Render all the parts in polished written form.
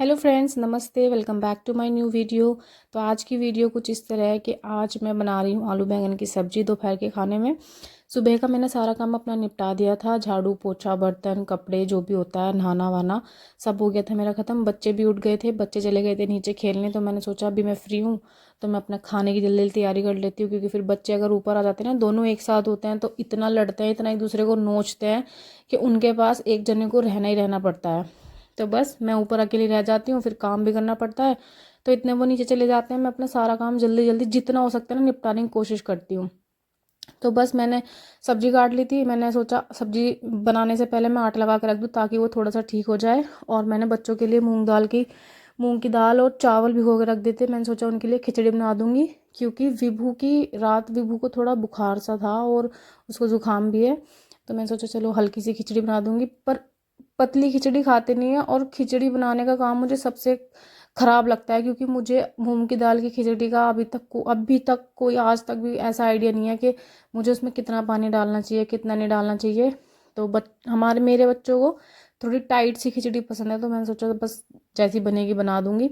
Hello friends, नमस्ते। Welcome back to my new video. तो आज की वीडियो कुछ इस तरह है कि आज मैं बना रही हूँ आलू बैंगन की सब्ज़ी दोपहर के खाने में। सुबह का मैंने सारा काम अपना निपटा दिया था, झाड़ू पोछा बर्तन कपड़े जो भी होता है, नहाना वाना सब हो गया था मेरा ख़त्म। बच्चे भी उठ गए थे, बच्चे चले गए थे नीचे खेलने। तो मैंने सोचा अभी मैं फ्री हूँ तो मैं अपना खाने की जल्दी जल्दी तैयारी कर लेती हूँ, क्योंकि फिर बच्चे अगर ऊपर आ जाते हैं ना, दोनों एक साथ होते हैं तो इतना लड़ते हैं, इतना एक दूसरे को नोचते हैं कि उनके पास एक जने को रहना ही रहना पड़ता है। तो बस मैं ऊपर अकेली रह जाती हूँ, फिर काम भी करना पड़ता है। तो इतने वो नीचे चले जाते हैं, मैं अपना सारा काम जल्दी जल्दी जितना हो सकता है ना निपटाने की कोशिश करती हूँ। तो बस मैंने सब्जी काट ली थी। मैंने सोचा सब्जी बनाने से पहले मैं आटा लगा के रख दूँ ताकि वो थोड़ा सा ठीक हो जाए। और मैंने बच्चों के लिए मूंग की दाल और चावल भिगो के रख देते। मैंने सोचा उनके लिए खिचड़ी बना दूंगी, क्योंकि विभू को थोड़ा बुखार सा था और उसको ज़ुकाम भी है। तो मैंने सोचा चलो हल्की सी खिचड़ी बना दूंगी, पर पतली खिचड़ी खाते नहीं है। और खिचड़ी बनाने का काम मुझे सबसे ख़राब लगता है, क्योंकि मुझे मूंग की दाल की खिचड़ी का अभी तक कोई आज तक भी ऐसा आइडिया नहीं है कि मुझे उसमें कितना पानी डालना चाहिए, कितना नहीं डालना चाहिए। तो मेरे बच्चों को थोड़ी टाइट सी खिचड़ी पसंद है, तो मैंने सोचा बस जैसी बनेगी बना दूंगी।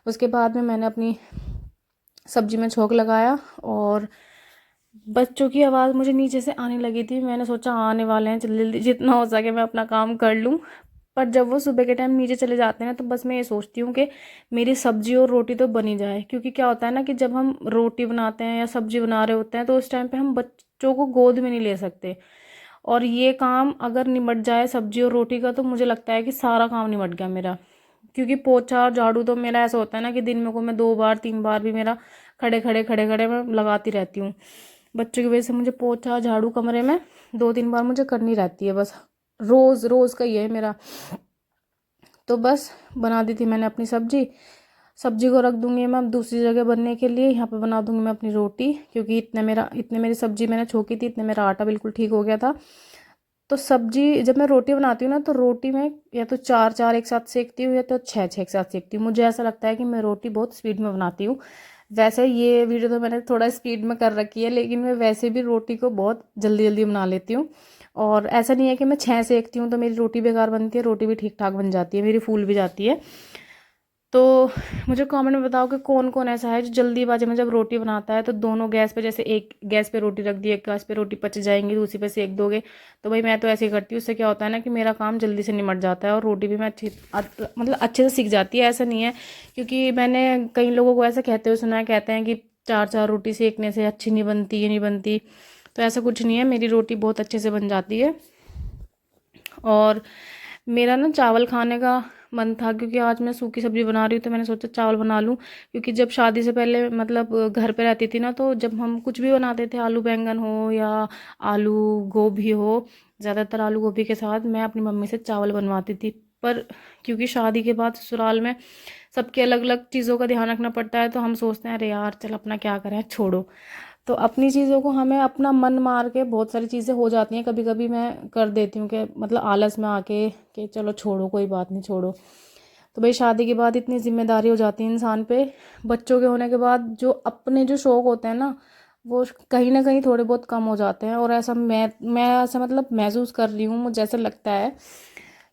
उसके बाद में मैंने अपनी सब्जी में छोंक लगाया और बच्चों की आवाज़ मुझे नीचे से आने लगी थी। मैंने सोचा आने वाले हैं, जल्दी जल्दी जितना हो सके मैं अपना काम कर लूँ। पर जब वो सुबह के टाइम नीचे चले जाते हैं ना, तो बस मैं ये सोचती हूँ कि मेरी सब्जी और रोटी तो बनी जाए। क्योंकि क्या होता है ना कि जब हम रोटी बनाते हैं या सब्जी बना रहे होते हैं तो उस टाइम पे हम बच्चों को गोद में नहीं ले सकते। और ये काम अगर निमट जाए सब्जी और रोटी का, तो मुझे लगता है कि सारा काम निमट गया मेरा। क्योंकि पोछा और झाड़ू तो मेरा ऐसा होता है ना कि दिन में को मैं 2 बार 3 बार भी मेरा खड़े खड़े मैं लगाती रहती हूँ। बच्चों की वजह से मुझे पोछा झाड़ू कमरे में 2 3 बार मुझे करनी रहती है, बस रोज़ रोज़ का ये है मेरा। तो बस बना दी थी मैंने अपनी सब्जी। सब्जी को रख दूंगी मैं अब दूसरी जगह बनने के लिए। यहाँ पे बना दूंगी मैं अपनी रोटी, क्योंकि इतने मेरी सब्जी मैंने छोकी थी, इतने मेरा आटा बिल्कुल ठीक हो गया था। तो सब्जी जब मैं रोटी बनाती हूँ ना, तो रोटी में या तो चार चार एक साथ सेकती हूँ या तो छः छः एक साथ सेकती हूँ। मुझे ऐसा लगता है कि मैं रोटी बहुत स्पीड में बनाती हूँ। वैसे ये वीडियो तो मैंने थोड़ा स्पीड में कर रखी है, लेकिन मैं वैसे भी रोटी को बहुत जल्दी जल्दी बना लेती हूँ। और ऐसा नहीं है कि मैं 6 सेकती हूँ तो मेरी रोटी बेकार बनती है, रोटी भी ठीक ठाक बन जाती है, मेरी फूल भी जाती है। तो मुझे कमेंट में बताओ कि कौन कौन ऐसा है जो जल्दीबाजी में जब रोटी बनाता है तो दोनों गैस पे, जैसे एक गैस पे रोटी रख दी, एक गैस पे रोटी पच जाएंगी, दूसरी पे सेक दोगे। तो भाई मैं तो ऐसे ही करती हूँ। उससे क्या होता है ना कि मेरा काम जल्दी से निमट जाता है और रोटी भी मैं मतलब अच्छे से सीख जाती है। ऐसा नहीं है, क्योंकि मैंने कई लोगों को ऐसा कहते हुए सुना है, कहते हैं कि चार चार रोटी सेकने से अच्छी नहीं बनती, ये नहीं बनती। तो ऐसा कुछ नहीं है, मेरी रोटी बहुत अच्छे से बन जाती है। और मेरा ना चावल खाने का मन था, क्योंकि आज मैं सूखी सब्जी बना रही हूँ तो मैंने सोचा चावल बना लूँ। क्योंकि जब शादी से पहले मतलब घर पे रहती थी ना, तो जब हम कुछ भी बनाते थे, आलू बैंगन हो या आलू गोभी हो, ज़्यादातर आलू गोभी के साथ मैं अपनी मम्मी से चावल बनवाती थी। पर क्योंकि शादी के बाद ससुराल में सबके अलग अलग चीज़ों का ध्यान रखना पड़ता है, तो हम सोचते हैं अरे यार चल अपना क्या करें, छोड़ो। तो अपनी चीज़ों को हमें अपना मन मार के बहुत सारी चीज़ें हो जाती हैं, कभी कभी मैं कर देती हूँ कि मतलब आलस में आके कि चलो छोड़ो, कोई बात नहीं, छोड़ो। तो भाई शादी के बाद इतनी जिम्मेदारी हो जाती है इंसान पे। बच्चों के होने के बाद जो अपने जो शौक होते हैं ना, वो कहीं ना कहीं थोड़े बहुत कम हो जाते हैं। और ऐसा मैं ऐसा मतलब महसूस कर रही हूँ, मुझे ऐसा लगता है।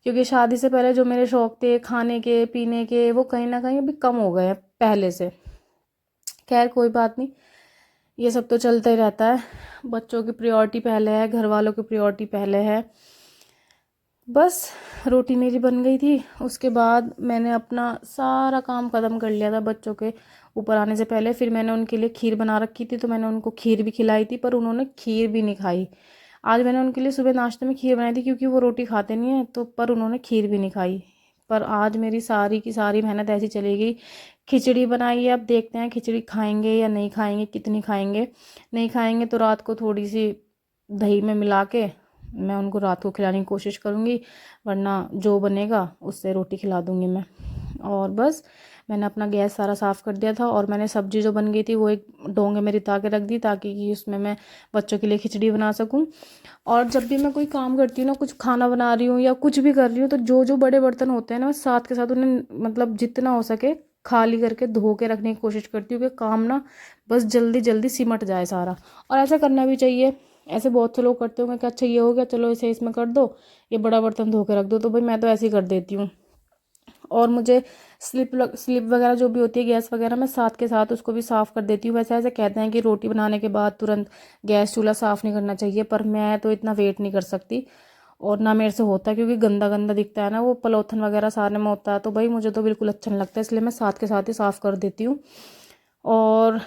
क्योंकि शादी से पहले जो मेरे शौक थे खाने के पीने के, वो कहीं ना कहीं अभी कम हो गए हैं पहले से। खैर कोई बात नहीं, ये सब तो चलता ही रहता है। बच्चों की प्रायोरिटी पहले है, घर वालों की प्रायोरिटी पहले है। बस रोटी मेरी बन गई थी, उसके बाद मैंने अपना सारा काम ख़त्म कर लिया था बच्चों के ऊपर आने से पहले। फिर मैंने उनके लिए खीर बना रखी थी, तो मैंने उनको खीर भी खिलाई थी, पर उन्होंने खीर भी नहीं खाई। आज मैंने उनके लिए सुबह नाश्ते में खीर बनाई थी, क्योंकि वो रोटी खाते नहीं हैं, तो पर उन्होंने खीर भी नहीं खाई। पर आज मेरी सारी की सारी मेहनत ऐसी चली गई। खिचड़ी बनाई है, अब देखते हैं खिचड़ी खाएंगे या नहीं खाएंगे, कितनी खाएंगे। नहीं खाएंगे तो रात को थोड़ी सी दही में मिला के मैं उनको रात को खिलाने की कोशिश करूँगी, वरना जो बनेगा उससे रोटी खिला दूँगी मैं। और बस मैंने अपना गैस सारा साफ़ कर दिया था, और मैंने सब्ज़ी जो बन गई थी वो एक डोंगे में रिता के रख दी, ताकि कि उसमें मैं बच्चों के लिए खिचड़ी बना सकूं। और जब भी मैं कोई काम करती हूँ ना, कुछ खाना बना रही हूँ या कुछ भी कर रही हूँ, तो जो जो बड़े बर्तन होते हैं ना, मैं साथ के साथ उन्हें मतलब जितना हो सके खाली करके धो के रखने की कोशिश करती हूँ कि काम ना बस जल्दी जल्दी सिमट जाए सारा। और ऐसा करना भी चाहिए। ऐसे बहुत से लोग करते होंगे कि अच्छा ये हो गया, चलो इसे इसमें कर दो, ये बड़ा बर्तन धो के रख दो। तो भाई मैं तो ऐसे ही कर देती हूँ। और मुझे स्लिप वगैरह जो भी होती है गैस वगैरह, मैं साथ के साथ उसको भी साफ़ कर देती हूँ। वैसे ऐसे कहते हैं कि रोटी बनाने के बाद तुरंत गैस चूल्हा साफ़ नहीं करना चाहिए, पर मैं तो इतना वेट नहीं कर सकती और ना मेरे से होता है, क्योंकि गंदा गंदा दिखता है ना, वो पलोथन वगैरह सारे में होता है, तो भाई मुझे तो बिल्कुल अच्छा नहीं लगता, इसलिए मैं साथ के साथ ही साफ़ कर देती हूँ। और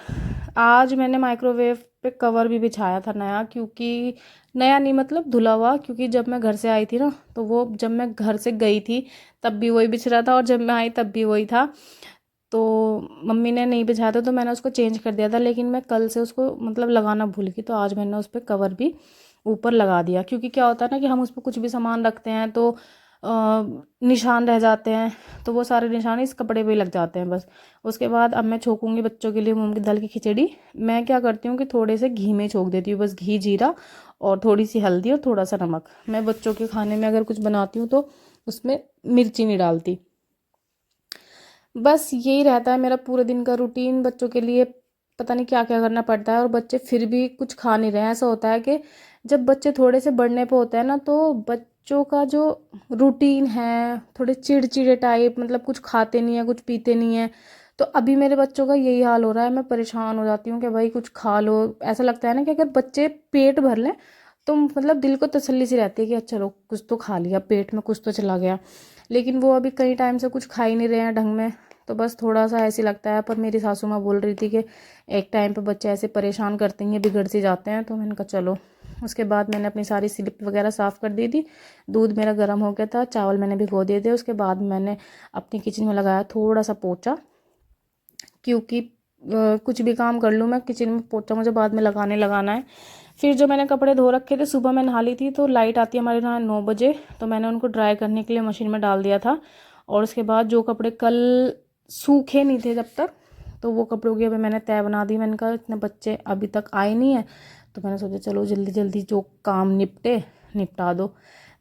आज मैंने माइक्रोवेव पे कवर भी बिछाया था नया, क्योंकि नया नहीं मतलब धुला हुआ, क्योंकि जब मैं घर से आई थी ना, तो वो जब मैं घर से गई थी तब भी वही बिछ रहा था और जब मैं आई तब भी वही था। तो मम्मी ने नहीं बिछाया था तो मैंने उसको चेंज कर दिया था, लेकिन मैं कल से उसको मतलब लगाना भूल गई, तो आज मैंने उस पर कवर भी ऊपर लगा दिया। क्योंकि क्या होता है ना कि हम उस पर कुछ भी सामान रखते हैं तो निशान रह जाते हैं, तो वो सारे निशान इस कपड़े पे ही लग जाते हैं बस। उसके बाद अब मैं छोकूंगी बच्चों के लिए मूंग की दाल की खिचड़ी। मैं क्या करती हूँ कि थोड़े से घी में छोक देती हूँ, बस घी जीरा और थोड़ी सी हल्दी और थोड़ा सा नमक। मैं बच्चों के खाने में अगर कुछ बनाती हूँ तो उसमें मिर्ची नहीं डालती। बस यही रहता है मेरा पूरे दिन का रूटीन। बच्चों के लिए पता नहीं क्या क्या करना पड़ता है और बच्चे फिर भी कुछ खा नहीं रहे हैं। ऐसा होता है कि जब बच्चे थोड़े से बढ़ने पे होते हैं ना, तो बच्चों का जो रूटीन है थोड़े चिड़चिड़े टाइप, मतलब कुछ खाते नहीं है, कुछ पीते नहीं है। तो अभी मेरे बच्चों का यही हाल हो रहा है। मैं परेशान हो जाती हूँ कि भाई कुछ खा लो। ऐसा लगता है ना कि अगर बच्चे पेट भर लें तो मतलब दिल को तसल्ली सी रहती है कि अच्छा चलो कुछ तो खा लिया, पेट में कुछ तो चला गया। लेकिन वो अभी कई टाइम से कुछ खा ही नहीं रहे हैं ढंग में, तो बस थोड़ा सा ऐसे लगता है। पर मेरी सासू माँ बोल रही थी कि एक टाइम पे बच्चे ऐसे परेशान करते हैं, बिगड़ से जाते हैं, तो मैंने कहा चलो। उसके बाद मैंने अपनी सारी स्लिप वगैरह साफ़ कर दी थी। दूध मेरा गर्म हो गया था, चावल मैंने भिगो दिए थे। उसके बाद मैंने अपनी किचन में लगाया थोड़ा सा पोछा, क्योंकि कुछ भी काम कर लूँ मैं किचन में पोछा मुझे बाद में लगाना है। फिर जो मैंने कपड़े धो रखे थे, सुबह मैं नहा ली थी, तो लाइट आती है हमारे यहाँ 9 बजे, तो मैंने उनको ड्राई करने के लिए मशीन में डाल दिया था। और उसके बाद जो कपड़े कल सूखे नहीं थे जब तक, तो वो कपड़ों की अभी मैंने तय बना दी। मैंने कहा इतने बच्चे अभी तक आए नहीं है, तो मैंने सोचा चलो जल्दी जल्दी जो काम निपटा दो।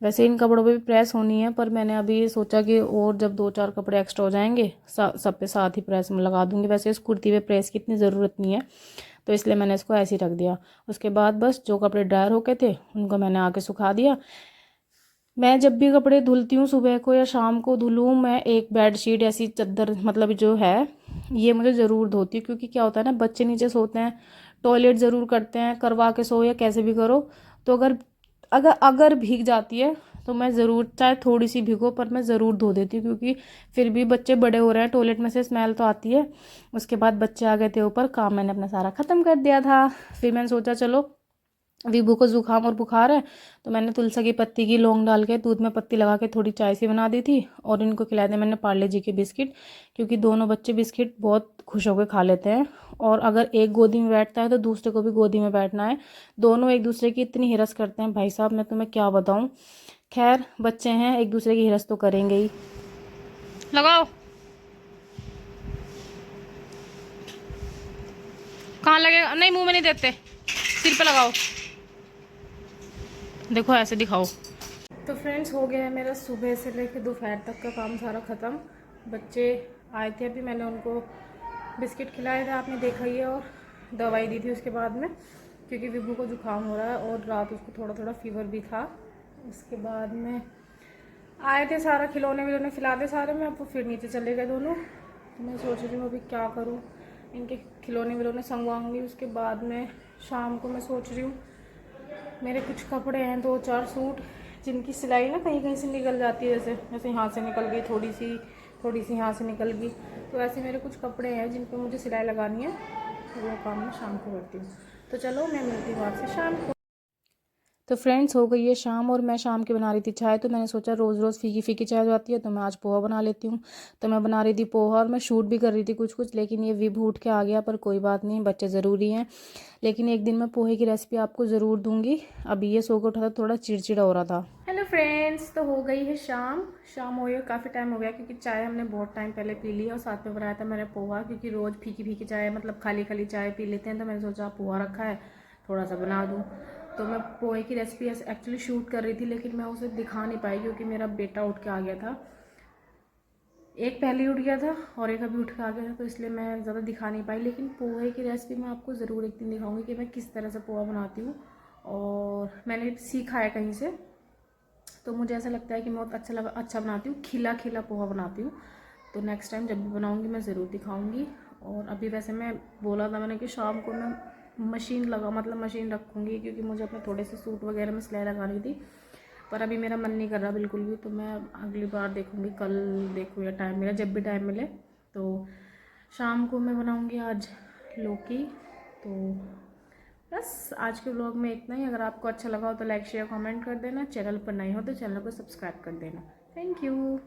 वैसे इन कपड़ों पे भी प्रेस होनी है, पर मैंने अभी सोचा कि और जब 2-4 कपड़े एक्स्ट्रा हो जाएंगे सब पे साथ ही प्रेस में लगा दूंगी। वैसे इस कुर्ती पे प्रेस की इतनी ज़रूरत नहीं है, तो इसलिए मैंने इसको ऐसे ही रख दिया। उसके बाद बस जो कपड़े ड्रायर होके थे उनको मैंने आके सुखा दिया। मैं जब भी कपड़े धुलती हूँ सुबह को या शाम को धुलूँ, मैं एक बेडशीट ऐसी चादर मतलब जो है ये मुझे ज़रूर धोती हूँ। क्योंकि क्या होता है ना, बच्चे नीचे सोते हैं, टॉयलेट ज़रूर करते हैं, करवा के सो या कैसे भी करो, तो अगर अगर अगर भीग जाती है तो मैं ज़रूर, चाहे थोड़ी सी भीगो, पर मैं ज़रूर धो देती हूँ। क्योंकि फिर भी बच्चे बड़े हो रहे हैं, टॉयलेट में से स्मेल तो आती है। उसके बाद बच्चे आ गए थे ऊपर, काम मैंने अपना सारा ख़त्म कर दिया था। फिर मैंने सोचा चलो विभू को जुकाम और बुखार है, तो मैंने तुलसी की पत्ती की लौंग डाल के दूध में पत्ती लगा के थोड़ी चाय सी बना दी थी और इनको खिलाए थे मैंने पार्ले जी के बिस्किट। क्योंकि दोनों बच्चे बिस्किट बहुत खुश होकर खा लेते हैं, और अगर एक गोदी में बैठता है तो दूसरे को भी गोदी में बैठना है। दोनों एक दूसरे की इतनी हिरस करते हैं भाई साहब, मैं तुम्हें क्या बताऊँ। खैर बच्चे हैं, एक दूसरे की हिरस तो करेंगे ही। लगाओ, कहाँ लगेगा? नहीं, मुंह में नहीं देते, सिर पे लगाओ। देखो ऐसे दिखाओ। तो फ्रेंड्स हो गया है मेरा सुबह से लेकर दोपहर तक का काम सारा ख़त्म। बच्चे आए थे अभी, मैंने उनको बिस्किट खिलाए थे, आपने देखा ही है, और दवाई दी थी उसके बाद में, क्योंकि विभू को जुकाम हो रहा है और रात उसको थोड़ा थोड़ा फीवर भी था। उसके बाद में आए थे, सारा खिलौने विलौने खिला दे सारे में, अब वो फिर नीचे चले गए दोनों। तो मैं सोच रही हूँ अभी क्या करूँ, इनके खिलौने विलौने संगवाऊँगी। उसके बाद में शाम को मैं सोच रही हूँ, मेरे कुछ कपड़े हैं 2-4 सूट जिनकी सिलाई ना कहीं कहीं से निकल जाती है, जैसे जैसे यहाँ से निकल गई थोड़ी सी यहाँ से निकल गई, तो ऐसे मेरे कुछ कपड़े हैं जिन पे मुझे सिलाई लगानी है, तो वो काम मैं शाम को करती हूँ। तो चलो मैं मिलती हूँ आपसे शाम को। तो फ्रेंड्स हो गई है शाम और मैं शाम की बना रही थी चाय, तो मैंने सोचा रोज़ रोज़ फीकी फीकी चाय हो जाती है, तो मैं आज पोहा बना लेती हूँ। तो मैं बना रही थी पोहा और मैं शूट भी कर रही थी कुछ कुछ, लेकिन ये विभू उठ के आ गया, पर कोई बात नहीं, बच्चे ज़रूरी हैं। लेकिन एक दिन मैं पोहे की रेसिपी आपको ज़रूर दूंगी। अभी ये सो के उठा था, थोड़ा चिड़चिड़ा हो रहा था। हेलो फ्रेंड्स, तो हो गई है शाम हो गई, काफ़ी टाइम हो गया, क्योंकि चाय हमने बहुत टाइम पहले पी ली और साथ में बनाया था मैंने पोहा। क्योंकि रोज़ फीकी फीकी चाय मतलब खाली खाली चाय पी लेते हैं, तो मैंने सोचा पोहा रखा है थोड़ा सा बना दूँ। तो मैं पोहे की रेसिपी एक्चुअली शूट कर रही थी, लेकिन मैं उसे दिखा नहीं पाई क्योंकि मेरा बेटा उठ के आ गया था। एक पहले उठ गया था और एक अभी उठ के आ गया था, तो इसलिए मैं ज़्यादा दिखा नहीं पाई। लेकिन पोहे की रेसिपी मैं आपको ज़रूर एक दिन दिखाऊंगी कि मैं किस तरह से पोहा बनाती हूँ, और मैंने सीखा है कहीं से। तो मुझे ऐसा लगता है कि मैं बहुत अच्छा बनाती हूँ, खिला खिला पोहा बनाती हूँ। तो नेक्स्ट टाइम जब भी बनाऊँगी मैं ज़रूर दिखाऊँगी। और अभी वैसे मैं बोला था मैंने कि शाम को मैं मशीन रखूँगी, क्योंकि मुझे अपने थोड़े से सूट वगैरह में सिलाई लगानी थी। पर अभी मेरा मन नहीं कर रहा बिल्कुल भी, तो मैं अगली बार देखूँगी, कल देखूँ या टाइम मिला, जब भी टाइम मिले। तो शाम को मैं बनाऊँगी आज लौकी। तो बस आज के व्लॉग में इतना ही। अगर आपको अच्छा लगा हो तो लाइक शेयर कमेंट कर देना। चैनल पर नए हो तो चैनल को सब्सक्राइब कर देना। Thank you.